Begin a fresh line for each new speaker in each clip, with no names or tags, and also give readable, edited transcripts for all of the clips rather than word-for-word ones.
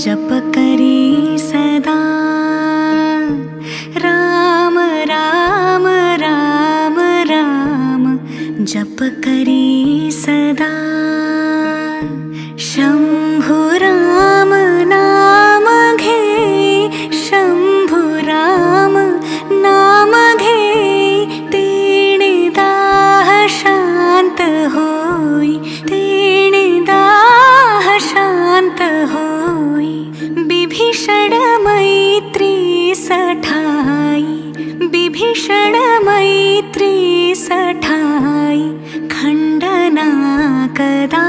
जप करी सदा राम राम राम राम जप करी सदा शंभु राम नाम घे शंभु राम नाम घे तेणे दाह शांत होई तेणे दाह शांत होई बिभीषण मैत्री सठाई बिभीषण मैत्री सठाई खंडना कदा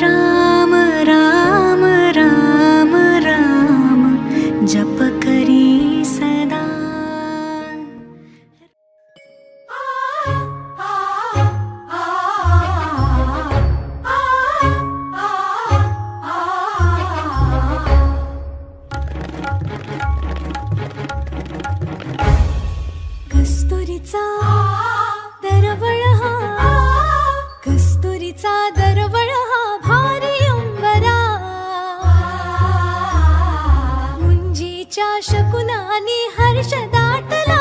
राम राम राम राम जप करी सदा कस्तुरीचा दरवळ हा कस्तुरीचा दरवळ हा भारी अंबरा मुंजीच्या शकुनानी हर्ष दाटला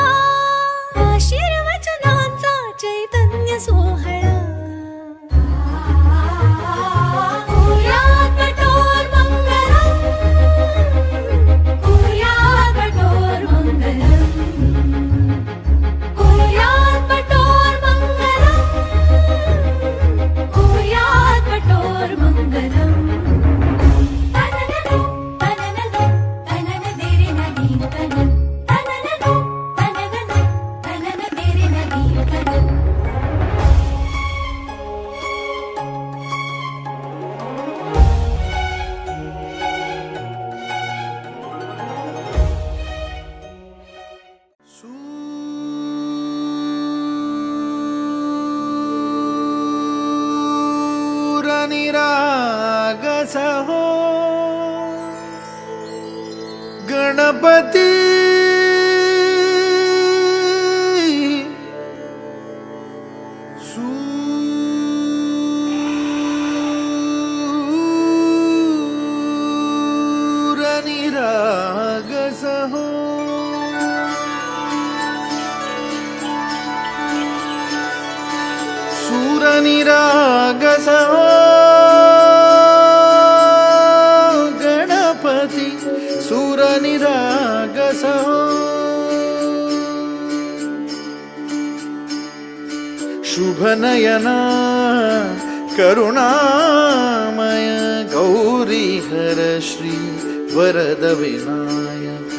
आशीर्वचनांचा चैतन्य सोहळा
हो गणपती सूरनिरागस हो सूरनिरागस हो सूरनिरागस हो शुभनयना करुणामय गौरी हर श्री वरद विनायक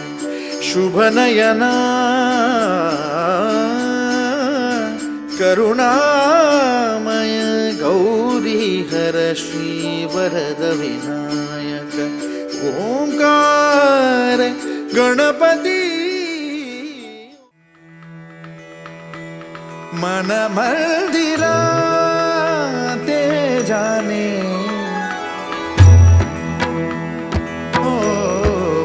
शुभनयना करुणामय गौरी हर श्री वरद विनायक ओंकार गणपती मन मंदिरा ते जाने ओ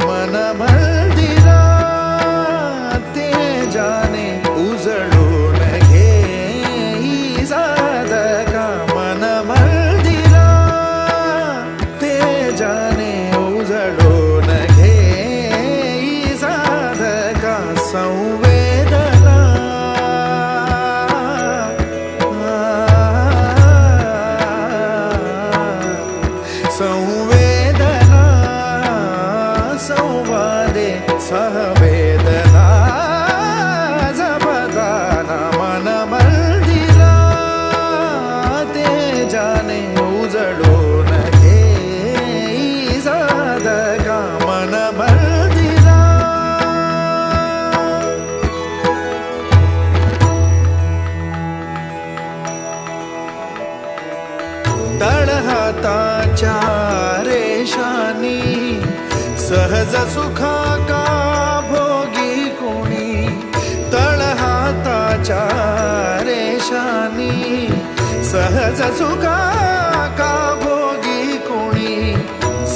मन मंदिरा ते जाने उजळून घे साधका मन मंदिरा ते जाने उजळून घे साधका संवेदना संवेदना संवादे सहवेदना जपदाना मन मंदिरा ते जाने उजळून घे साधका मन मंदिरा तळहाताच्या रेषानी सहज सुखा का भोगी कोणी तळहाताच्या रेषानी सहज सुखा का भोगी कोणी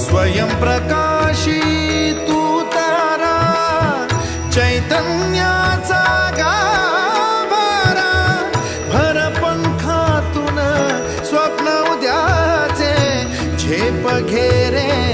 स्वयं प्रकाशी तू तारा चैतन्याचा गाभारा भर पंखातून स्वप्न उद्याचे झेप घेरे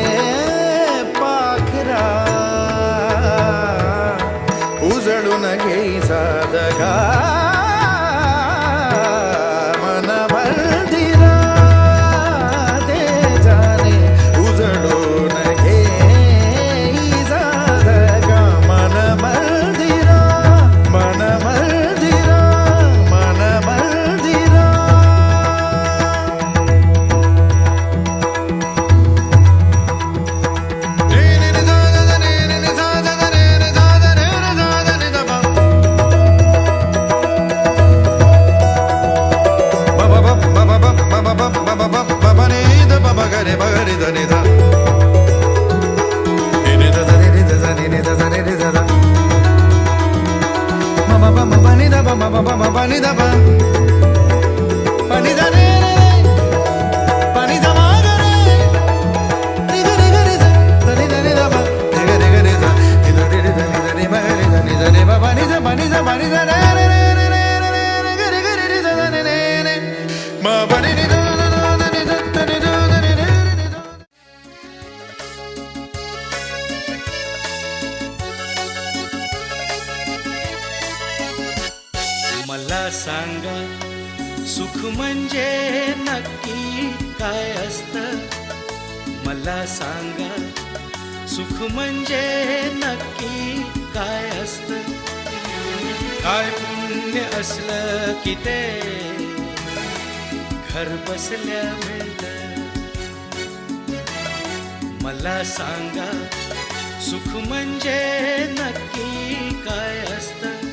सुख म्हणजे नक्की काय असतं मला सांगा. सुख म्हणजे नक्की काय असतं. काय पुण्य असलं की ते घर बसल्या मिळतं. मला सांगा सुख म्हणजे नक्की काय असतं.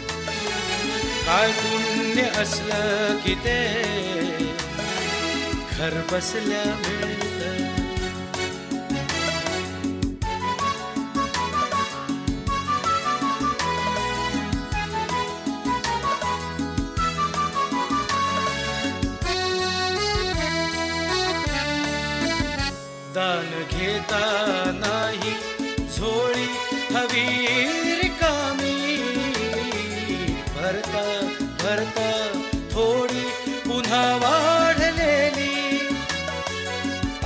काय पुण्य असलं की ते घर बसल्या मिळतं. दान घेता नाही झोळी हवी रिकामी. भरता भरता थोडी पुन्हा वाढलेली.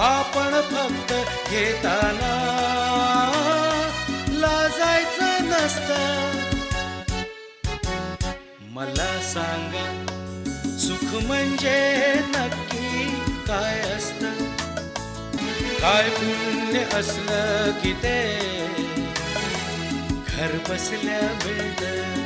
आपण फक्त घेताना लाजायचं नसतं. मला सांगा सुख म्हणजे नक्की काय असतं. काय पुण्य असलं की ते घर बसल्या मिळतं.